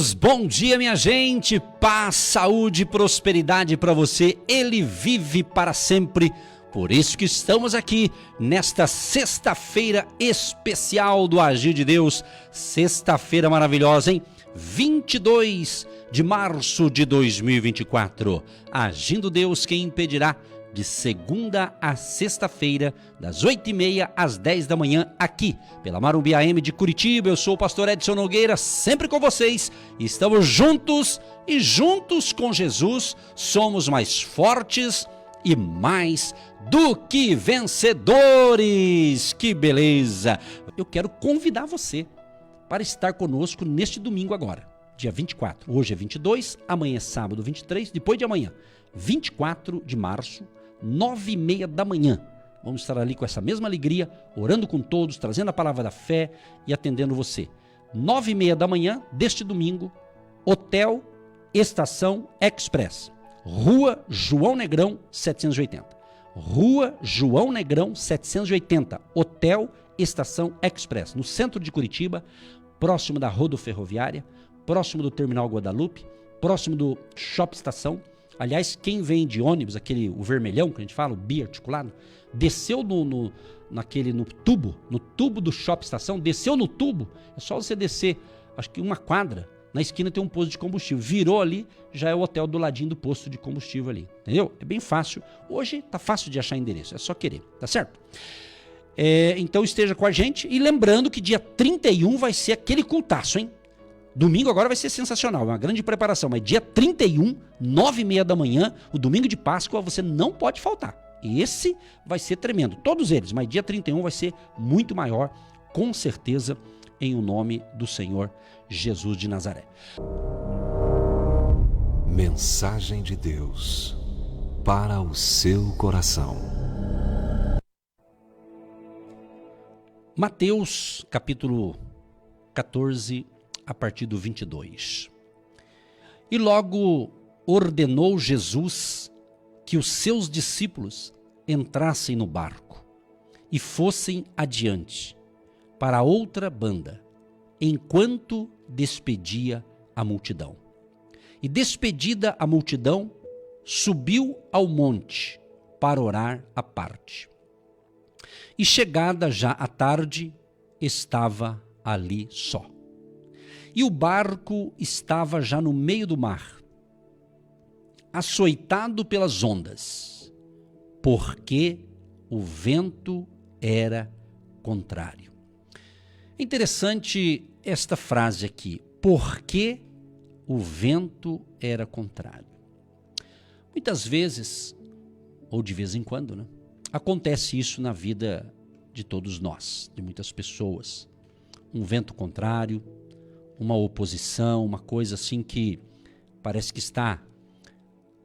Bom dia, minha gente, paz, saúde e prosperidade para você, Ele vive para sempre. Por isso que estamos aqui nesta sexta-feira especial do Agir de Deus, sexta-feira maravilhosa, hein? 22 de março de 2024, agindo Deus, quem impedirá? De segunda a sexta-feira, das 8h30 às 10 da manhã, aqui pela Marumbi AM de Curitiba. Eu sou o pastor Edson Nogueira, sempre com vocês. Estamos juntos e juntos com Jesus somos mais fortes e mais do que vencedores. Que beleza! Eu quero convidar você para estar conosco neste domingo agora, dia 24. Hoje é 22, amanhã é sábado 23, depois de amanhã, 24 de março, 9h30 da manhã. Vamos estar ali com essa mesma alegria, orando com todos, trazendo a palavra da fé e atendendo você. 9h30 da manhã deste domingo, Hotel Estação Express, Rua João Negrão 780. Rua João Negrão 780, Hotel Estação Express, no centro de Curitiba, próximo da rodoferroviária, próximo do Terminal Guadalupe, próximo do Shopping Estação. Aliás, quem vem de ônibus, o vermelhão que a gente fala, o bi-articulado, desceu no tubo do Shopping Estação, desceu no tubo, é só você descer, acho que uma quadra, na esquina tem um posto de combustível, virou ali, já é o hotel do ladinho do posto de combustível ali, entendeu? É bem fácil, hoje tá fácil de achar endereço, é só querer, tá certo? Então esteja com a gente e lembrando que dia 31 vai ser aquele cultaço, hein? Domingo agora vai ser sensacional, é uma grande preparação, mas dia 31, 9h30 da manhã, o domingo de Páscoa, você não pode faltar. Esse vai ser tremendo, todos eles, mas dia 31 vai ser muito maior, com certeza, em o nome do Senhor Jesus de Nazaré. Mensagem de Deus para o seu coração. Mateus, capítulo 14, a partir do 22. E logo ordenou Jesus que os seus discípulos entrassem no barco e fossem adiante para outra banda, enquanto despedia a multidão. E despedida a multidão, subiu ao monte para orar à parte. E chegada já a tarde, estava ali só. E o barco estava já no meio do mar, açoitado pelas ondas, porque o vento era contrário. É interessante esta frase aqui, porque o vento era contrário. Muitas vezes, ou de vez em quando, né, acontece isso na vida de todos nós, de muitas pessoas. Um vento contrário, uma oposição, uma coisa assim que parece que está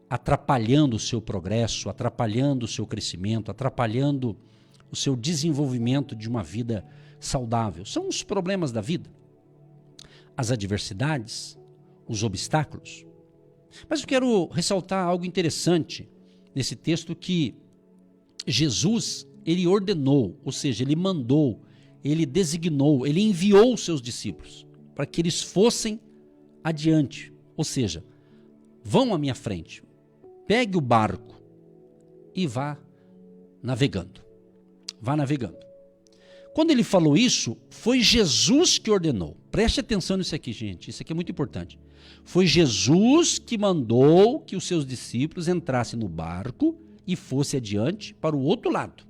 atrapalhando o seu progresso, atrapalhando o seu crescimento, atrapalhando o seu desenvolvimento de uma vida saudável. São os problemas da vida, as adversidades, os obstáculos. Mas eu quero ressaltar algo interessante nesse texto, que Jesus, ele ordenou, ou seja, ele mandou, ele designou, ele enviou os seus discípulos para que eles fossem adiante, ou seja, vão à minha frente, pegue o barco e vá navegando. Vá navegando. Quando ele falou isso, foi Jesus que ordenou. Preste atenção nisso aqui, gente, isso aqui é muito importante. Foi Jesus que mandou que os seus discípulos entrassem no barco e fossem adiante para o outro lado.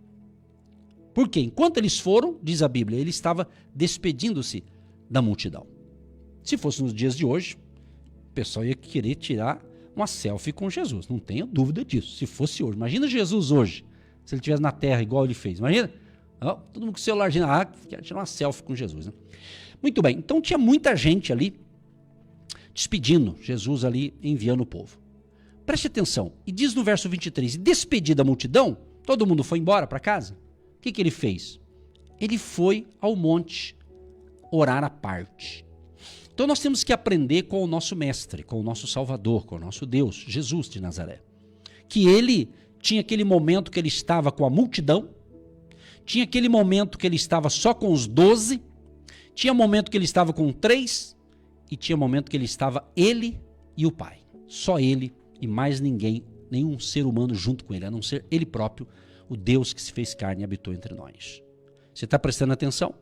Porque enquanto eles foram, diz a Bíblia, ele estava despedindo-se da multidão. Se fosse nos dias de hoje, o pessoal ia querer tirar uma selfie com Jesus, não tenho dúvida disso. Se fosse hoje, imagina Jesus hoje, se ele estivesse na terra igual ele fez, imagina, todo mundo com o celularzinho, quer tirar uma selfie com Jesus, né? Muito bem, então tinha muita gente ali despedindo, Jesus ali enviando o povo. Preste atenção, e diz no verso 23, e despedida a multidão, todo mundo foi embora para casa. O que ele fez? Ele foi ao monte orar à parte. Então nós temos que aprender com o nosso mestre, com o nosso Salvador, com o nosso Deus, Jesus de Nazaré. Que ele tinha aquele momento que ele estava com a multidão, tinha aquele momento que ele estava só com os 12, tinha momento que ele estava com 3, e tinha momento que ele estava ele e o Pai. Só ele e mais ninguém, nenhum ser humano junto com ele, a não ser ele próprio, o Deus que se fez carne e habitou entre nós. Você está prestando atenção?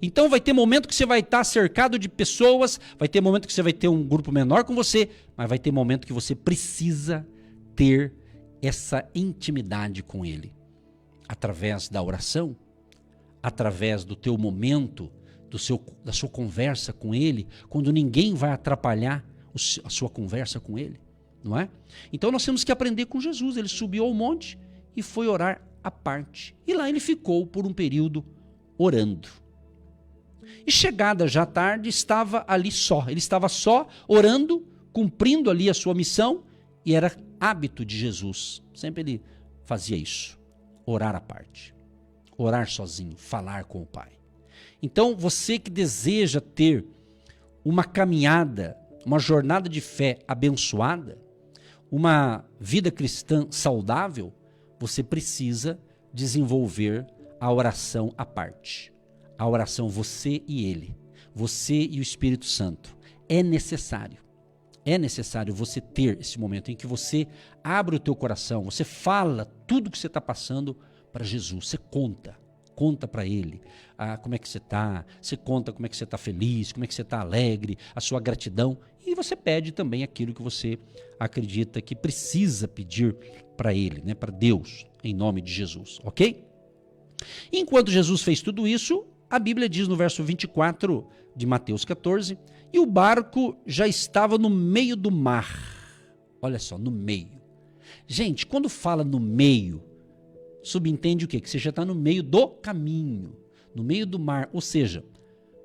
Então vai ter momento que você vai estar cercado de pessoas, vai ter momento que você vai ter um grupo menor com você, mas vai ter momento que você precisa ter essa intimidade com ele. Através da oração, através do teu momento, da sua conversa com ele, quando ninguém vai atrapalhar a sua conversa com ele, não é? Então nós temos que aprender com Jesus. Ele subiu ao monte e foi orar à parte. E lá ele ficou por um período orando. E chegada já tarde, estava ali só. Ele estava só, orando, cumprindo ali a sua missão, e era hábito de Jesus. Sempre ele fazia isso, orar à parte, orar sozinho, falar com o Pai. Então, você que deseja ter uma caminhada, uma jornada de fé abençoada, uma vida cristã saudável, você precisa desenvolver a oração à parte. A oração você e ele, você e o Espírito Santo. É necessário você ter esse momento em que você abre o teu coração, você fala tudo que você está passando para Jesus, você conta para ele como é que você está, você conta como é que você está feliz, como é que você está alegre, a sua gratidão, e você pede também aquilo que você acredita que precisa pedir para ele, né, para Deus, em nome de Jesus, ok? Enquanto Jesus fez tudo isso, a Bíblia diz no verso 24 de Mateus 14, e o barco já estava no meio do mar. Olha só, no meio. Gente, quando fala no meio, subentende o quê? Que você já está no meio do caminho, no meio do mar. Ou seja,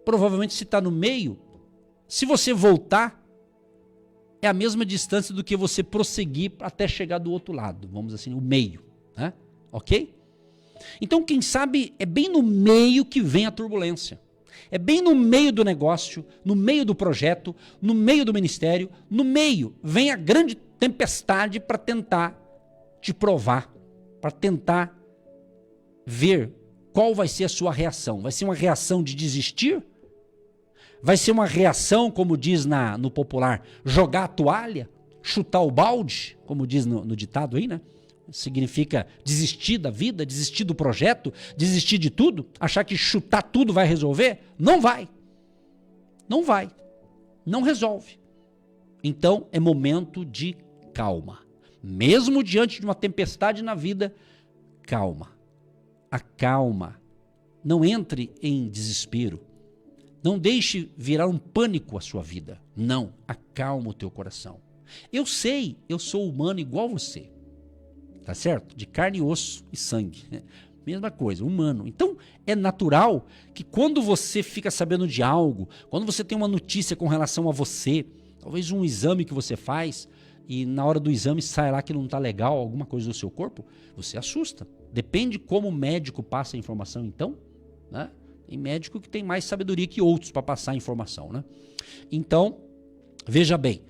provavelmente se está no meio, se você voltar, é a mesma distância do que você prosseguir até chegar do outro lado. Vamos assim, o meio, né? Ok? Então, quem sabe, é bem no meio que vem a turbulência. É bem no meio do negócio, no meio do projeto, no meio do ministério, no meio vem a grande tempestade para tentar te provar, para tentar ver qual vai ser a sua reação. Vai ser uma reação de desistir? Vai ser uma reação, como diz no popular, jogar a toalha, chutar o balde, como diz no ditado aí, né? Significa desistir da vida, desistir do projeto, desistir de tudo, achar que chutar tudo vai resolver? Não vai. Não vai. Não resolve. Então é momento de calma. Mesmo diante de uma tempestade na vida, calma. Acalma. Não entre em desespero. Não deixe virar um pânico a sua vida. Não. Acalma o teu coração. Eu sei, eu sou humano igual você. Tá certo? De carne, osso e sangue. Né? Mesma coisa, humano. Então, é natural que quando você fica sabendo de algo, quando você tem uma notícia com relação a você, talvez um exame que você faz, e na hora do exame sai lá que não está legal, alguma coisa do seu corpo, você assusta. Depende como o médico passa a informação, então. Né? Tem médico que tem mais sabedoria que outros para passar a informação. Né? Então, veja bem,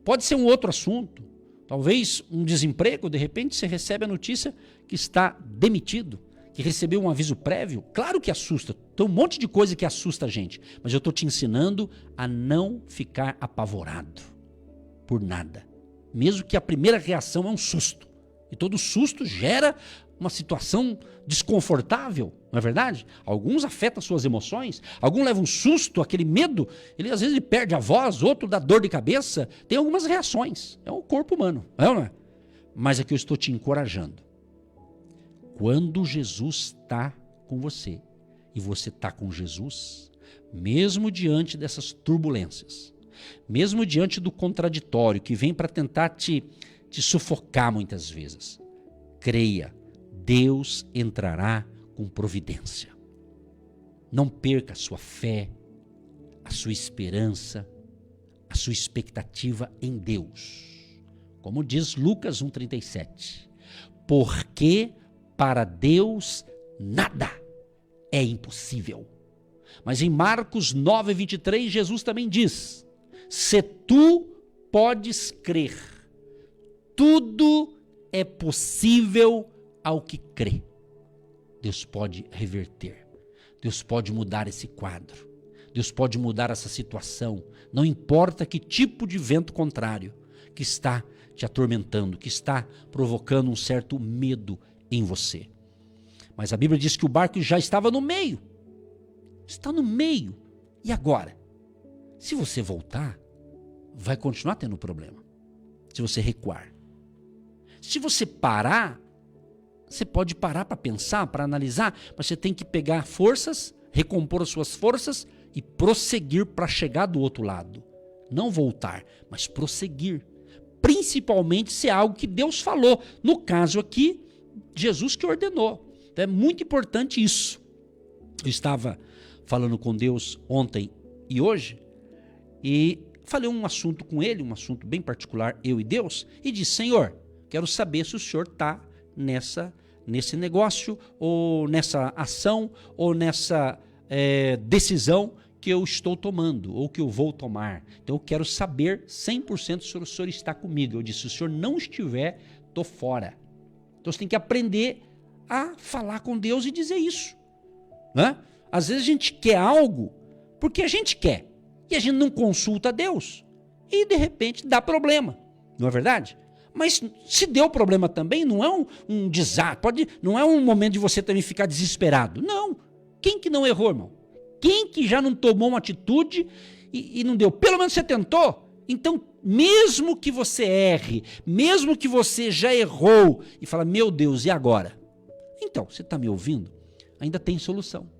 pode ser um outro assunto. Talvez um desemprego, de repente você recebe a notícia que está demitido, que recebeu um aviso prévio. Claro que assusta, tem um monte de coisa que assusta a gente, mas eu estou te ensinando a não ficar apavorado por nada. Mesmo que a primeira reação é um susto. E todo susto gera uma situação desconfortável, não é verdade? Alguns afetam suas emoções, alguns levam um susto, aquele medo, às vezes ele perde a voz, outro dá dor de cabeça, tem algumas reações, é o corpo humano, não é? Mas é que eu estou te encorajando. Quando Jesus está com você, e você está com Jesus, mesmo diante dessas turbulências, mesmo diante do contraditório que vem para tentar te sufocar muitas vezes, creia, Deus entrará com providência. Não perca a sua fé, a sua esperança, a sua expectativa em Deus. Como diz Lucas 1,37. Porque para Deus nada é impossível. Mas em Marcos 9,23, Jesus também diz: se tu podes crer, tudo é possível ao que crê. Deus pode reverter. Deus pode mudar esse quadro. Deus pode mudar essa situação. Não importa que tipo de vento contrário que está te atormentando, que está provocando um certo medo em você. Mas a Bíblia diz que o barco já estava no meio. Está no meio. E agora? Se você voltar, vai continuar tendo problema. Se você recuar. Se você parar, você pode parar para pensar, para analisar, mas você tem que pegar forças, recompor as suas forças e prosseguir para chegar do outro lado. Não voltar, mas prosseguir. Principalmente se é algo que Deus falou. No caso aqui, Jesus que ordenou. Então é muito importante isso. Eu estava falando com Deus ontem e hoje, e falei um assunto com ele, um assunto bem particular, eu e Deus, e disse: Senhor, quero saber se o Senhor está nesse negócio, ou nessa ação, ou nessa decisão que eu estou tomando, ou que eu vou tomar. Então eu quero saber 100% se o Senhor está comigo. Eu disse: se o Senhor não estiver, estou fora. Então você tem que aprender a falar com Deus e dizer isso. Né? Às vezes a gente quer algo porque a gente quer, e a gente não consulta a Deus, e de repente dá problema, não é verdade? Mas se deu problema também, não é um desastre, não é um momento de você também ficar desesperado. Não. Quem que não errou, irmão? Quem que já não tomou uma atitude e não deu? Pelo menos você tentou. Então, mesmo que você erre, mesmo que você já errou e fala: meu Deus, e agora? Então, você está me ouvindo? Ainda tem solução.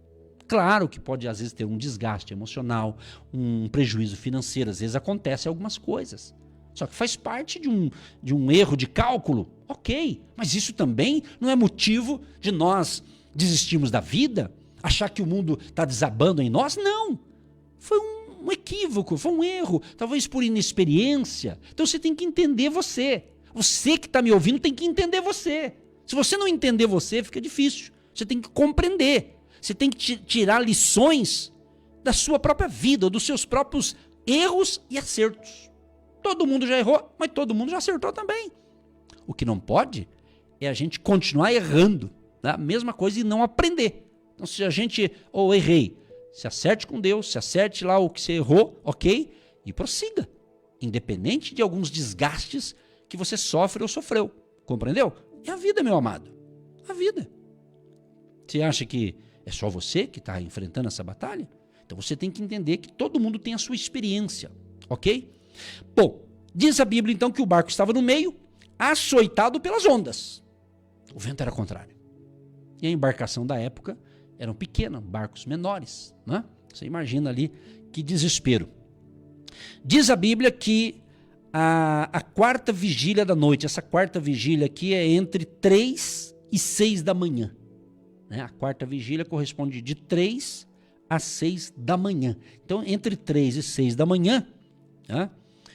Claro que pode às vezes ter um desgaste emocional, um prejuízo financeiro, às vezes acontecem algumas coisas. Só que faz parte de um erro de cálculo, ok, mas isso também não é motivo de nós desistirmos da vida, achar que o mundo está desabando em nós. Não, foi um equívoco, foi um erro, talvez por inexperiência. Então você tem que entender você que está me ouvindo tem que entender você. Se você não entender você, fica difícil, você tem que compreender. Você tem que tirar lições da sua própria vida, dos seus próprios erros e acertos. Todo mundo já errou, mas todo mundo já acertou também. O que não pode é a gente continuar errando, né? A mesma coisa, e não aprender. Então, se a gente, errei, se acerte com Deus, se acerte lá o que você errou, ok? E prossiga, independente de alguns desgastes que você sofre ou sofreu. Compreendeu? É a vida, meu amado. A vida. Você acha que é só você que está enfrentando essa batalha? Então você tem que entender que todo mundo tem a sua experiência, ok? Bom, diz a Bíblia então que o barco estava no meio, açoitado pelas ondas. O vento era contrário. E a embarcação da época eram pequenas, barcos menores, né? Você imagina ali que desespero. Diz a Bíblia que a quarta vigília da noite, essa quarta vigília aqui é entre 3 e 6 da manhã. A quarta vigília corresponde de 3 a 6 da manhã. Então, entre 3 e 6 da manhã,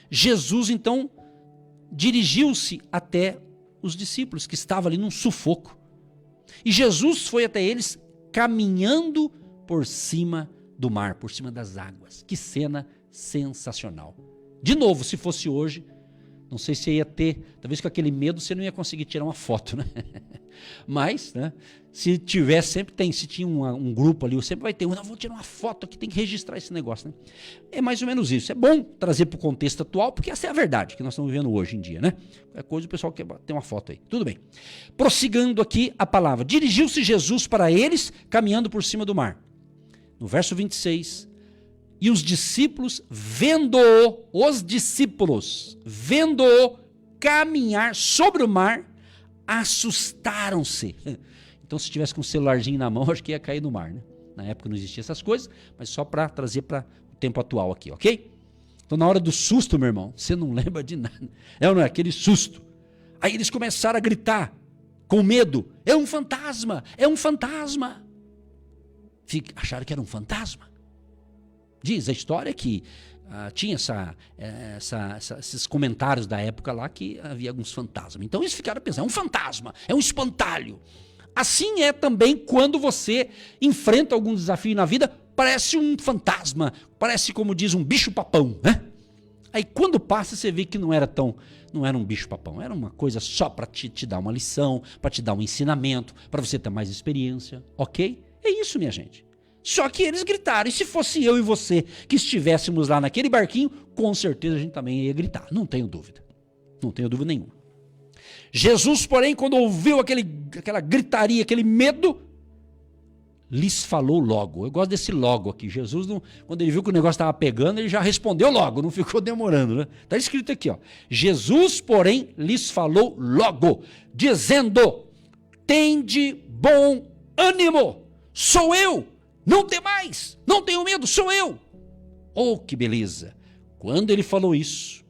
Jesus, então, dirigiu-se até os discípulos, que estavam ali num sufoco. E Jesus foi até eles caminhando por cima do mar, por cima das águas. Que cena sensacional. De novo, se fosse hoje, não sei se ia ter, talvez com aquele medo você não ia conseguir tirar uma foto, né? Mas, né, se tiver, sempre tem, se tinha um grupo ali, sempre vai ter não, vou tirar uma foto aqui, tem que registrar esse negócio, né? É mais ou menos isso. É bom trazer para o contexto atual, porque essa é a verdade que nós estamos vivendo hoje em dia, né? Qualquer coisa o pessoal quer ter uma foto aí. Tudo bem. Prossigando aqui a palavra. Dirigiu-se Jesus para eles, caminhando por cima do mar. No verso 26, e os discípulos, vendo-o caminhar sobre o mar, assustaram-se. Então, se tivesse com um celularzinho na mão, acho que ia cair no mar, né? Na época não existia essas coisas, mas só para trazer para o tempo atual aqui, ok? Então, na hora do susto, meu irmão, você não lembra de nada. É ou não é? Aquele susto. Aí eles começaram a gritar, com medo: é um fantasma, é um fantasma. Acharam que era um fantasma. Diz a história que tinha esses comentários da época lá que havia alguns fantasmas. Então eles ficaram pensando: é um fantasma, é um espantalho. Assim é também quando você enfrenta algum desafio na vida, parece um fantasma, parece, como diz, um bicho-papão, né? Aí quando passa você vê que não era um bicho-papão, era uma coisa só para te dar uma lição, para te dar um ensinamento, para você ter mais experiência, ok? É isso, minha gente. Só que eles gritaram. E se fosse eu e você que estivéssemos lá naquele barquinho, com certeza a gente também ia gritar. Não tenho dúvida. Não tenho dúvida nenhuma. Jesus, porém, quando ouviu aquela gritaria, aquele medo, lhes falou logo. Eu gosto desse logo aqui. Jesus, quando ele viu que o negócio estava pegando, ele já respondeu logo, não ficou demorando, né? Está escrito aqui, ó. Jesus, porém, lhes falou logo, dizendo: tende bom ânimo, sou eu, não temais, não tenho medo, sou eu. Oh, que beleza. Quando ele falou isso,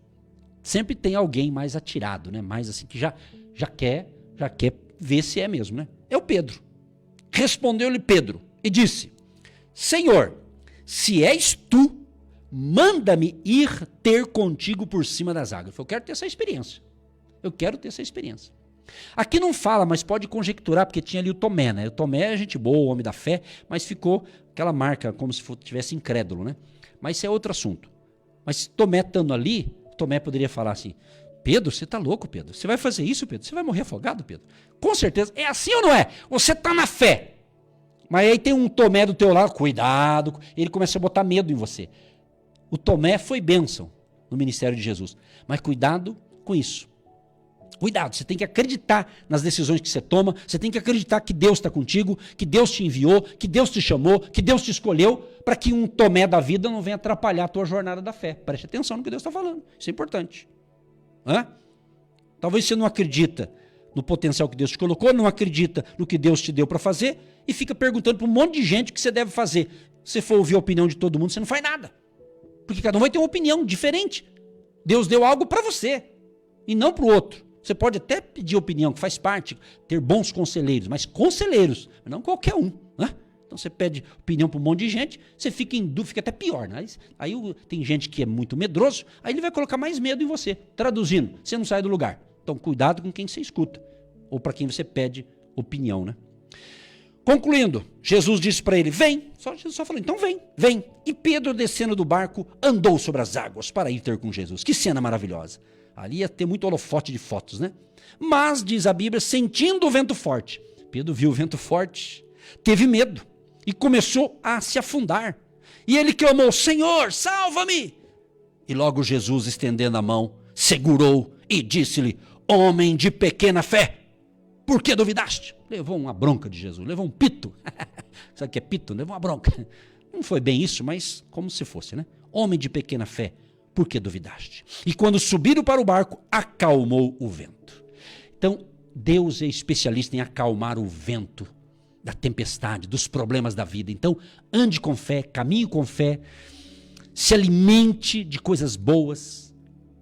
sempre tem alguém mais atirado, né? Mais assim, que já quer ver se é mesmo, né? É o Pedro. Respondeu-lhe Pedro e disse: Senhor, se és tu, manda-me ir ter contigo por cima das águas. Eu quero ter essa experiência. Eu quero ter essa experiência. Aqui não fala, mas pode conjecturar, porque tinha ali o Tomé, né? O Tomé é gente boa, o homem da fé, mas ficou aquela marca como se tivesse incrédulo, né? Mas isso é outro assunto. Mas Tomé estando ali, Tomé poderia falar assim: Pedro, você está louco, Pedro? Você vai fazer isso, Pedro? Você vai morrer afogado, Pedro? Com certeza. É assim ou não é? Você está na fé. Mas aí tem um Tomé do teu lado, cuidado, ele começa a botar medo em você. O Tomé foi bênção no ministério de Jesus. Mas cuidado com isso. Cuidado, você tem que acreditar nas decisões que você toma, você tem que acreditar que Deus está contigo, que Deus te enviou, que Deus te chamou, que Deus te escolheu, para que um Tomé da vida não venha atrapalhar a tua jornada da fé. Preste atenção no que Deus está falando, isso é importante. Talvez você não acredita no potencial que Deus te colocou, não acredita no que Deus te deu para fazer e fica perguntando para um monte de gente o que você deve fazer. Se você for ouvir a opinião de todo mundo, você não faz nada. Porque cada um vai ter uma opinião diferente. Deus deu algo para você e não para o outro. Você pode até pedir opinião, que faz parte, ter bons conselheiros, mas conselheiros, não qualquer um. Então você pede opinião para um monte de gente, você fica em dúvida, fica até pior. Né? Aí tem gente que é muito medroso, aí ele vai colocar mais medo em você. Traduzindo, você não sai do lugar. Então cuidado com quem você escuta, ou para quem você pede opinião. Né? Concluindo, Jesus disse para ele: vem. Jesus só falou: então vem. E Pedro, descendo do barco, andou sobre as águas para ir ter com Jesus. Que cena maravilhosa. Ali ia ter muito holofote de fotos, né? Mas, diz a Bíblia, sentindo o vento forte. Pedro viu o vento forte, teve medo e começou a se afundar. E ele clamou: Senhor, salva-me! E logo Jesus, estendendo a mão, segurou e disse-lhe: homem de pequena fé, por que duvidaste? Levou uma bronca de Jesus, levou um pito. Sabe o que é pito? Levou uma bronca. Não foi bem isso, mas como se fosse, né? Homem de pequena fé, por que duvidaste? E quando subiram para o barco, acalmou o vento. Então, Deus é especialista em acalmar o vento da tempestade, dos problemas da vida. Então, ande com fé, caminhe com fé, se alimente de coisas boas,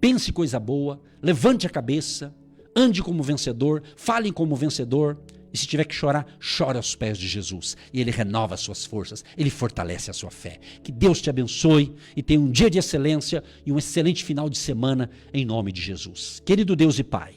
pense coisa boa, levante a cabeça, ande como vencedor, fale como vencedor. E se tiver que chorar, chore aos pés de Jesus. E Ele renova as suas forças, Ele fortalece a sua fé. Que Deus te abençoe e tenha um dia de excelência e um excelente final de semana em nome de Jesus. Querido Deus e Pai,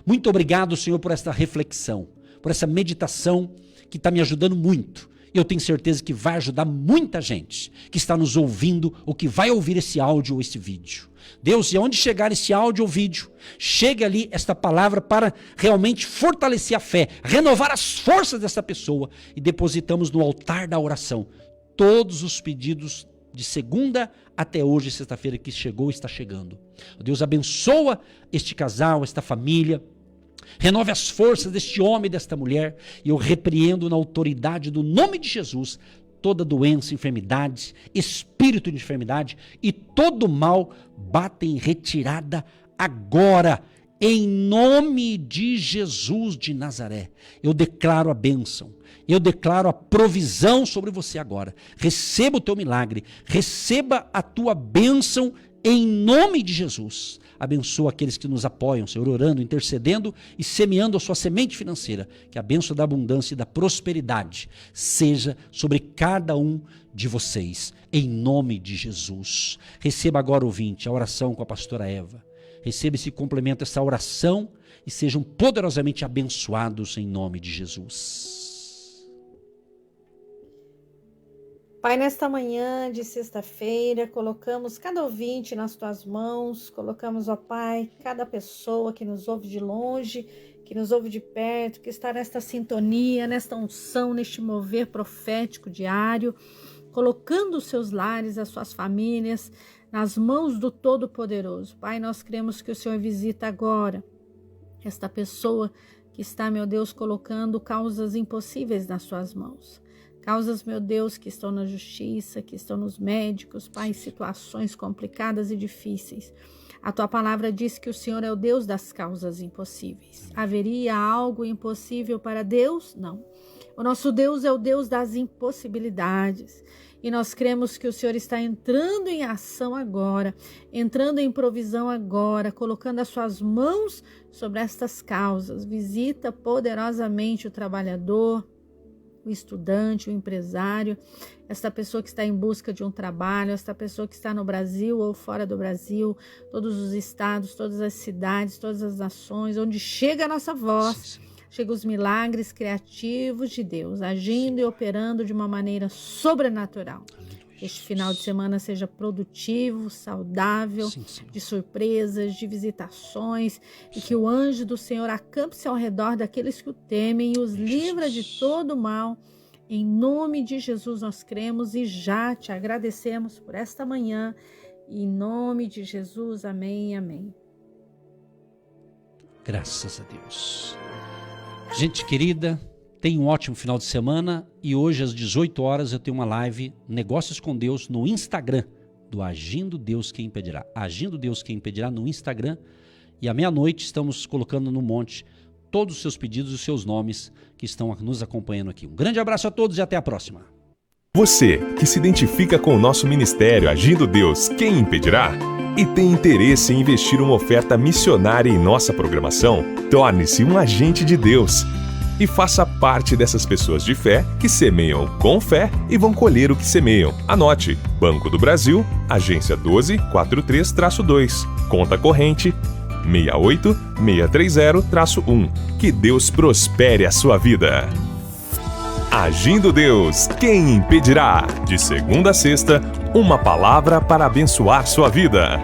muito obrigado, Senhor, por esta reflexão, por essa meditação que está me ajudando muito. E eu tenho certeza que vai ajudar muita gente que está nos ouvindo ou que vai ouvir esse áudio ou esse vídeo. Deus, e onde chegar esse áudio ou vídeo, chegue ali esta palavra para realmente fortalecer a fé, renovar as forças dessa pessoa e depositamos no altar da oração todos os pedidos de segunda até hoje, sexta-feira, que chegou e está chegando. Deus abençoa este casal, esta família, renove as forças deste homem e desta mulher e eu repreendo na autoridade do nome de Jesus toda doença, enfermidade, espírito de enfermidade e todo mal bata em retirada agora, em nome de Jesus de Nazaré. Eu declaro a bênção, eu declaro a provisão sobre você agora. Receba o teu milagre, receba a tua bênção em nome de Jesus. Abençoa aqueles que nos apoiam, Senhor, orando, intercedendo e semeando a sua semente financeira. Que a bênção da abundância e da prosperidade seja sobre cada um de vocês, em nome de Jesus. Receba agora, ouvinte, a oração com a pastora Eva. Receba esse complemento, essa oração e sejam poderosamente abençoados em nome de Jesus. Pai, nesta manhã de sexta-feira, colocamos cada ouvinte nas tuas mãos, colocamos, ó Pai, cada pessoa que nos ouve de longe, que nos ouve de perto, que está nesta sintonia, nesta unção, neste mover profético diário, colocando os seus lares, as suas famílias, nas mãos do Todo-Poderoso. Pai, nós cremos que o Senhor visita agora esta pessoa que está, meu Deus, colocando causas impossíveis nas suas mãos. Causas, meu Deus, que estão na justiça, que estão nos médicos, Pai, situações complicadas e difíceis. A tua palavra diz que o Senhor é o Deus das causas impossíveis. Haveria algo impossível para Deus? Não. O nosso Deus é o Deus das impossibilidades. E nós cremos que o Senhor está entrando em ação agora, entrando em provisão agora, colocando as suas mãos sobre estas causas. Visita poderosamente o trabalhador, o estudante, o empresário, esta pessoa que está em busca de um trabalho, esta pessoa que está no Brasil ou fora do Brasil, todos os estados, todas as cidades, todas as nações, onde chega a nossa voz, chegam os milagres criativos de Deus, agindo e operando de uma maneira sobrenatural. Este final de semana seja produtivo, saudável, de surpresas, de visitações, e que o anjo do Senhor acampe-se ao redor daqueles que o temem e os livra de todo mal. Em nome de Jesus nós cremos e já te agradecemos por esta manhã. Em nome de Jesus, amém, amém. Graças a Deus. Gente querida, tenha um ótimo final de semana e hoje às 18 horas eu tenho uma live Negócios com Deus no Instagram do Agindo Deus Quem Impedirá. Agindo Deus Quem Impedirá no Instagram, e à meia-noite estamos colocando no monte todos os seus pedidos e os seus nomes que estão nos acompanhando aqui. Um grande abraço a todos e até a próxima. Você que se identifica com o nosso ministério Agindo Deus Quem Impedirá e tem interesse em investir uma oferta missionária em nossa programação, torne-se um agente de Deus e faça parte dessas pessoas de fé que semeiam com fé e vão colher o que semeiam. Anote: Banco do Brasil, agência 1243-2, conta corrente 68630-1. Que Deus prospere a sua vida. Agindo Deus, quem impedirá? De segunda a sexta, uma palavra para abençoar sua vida.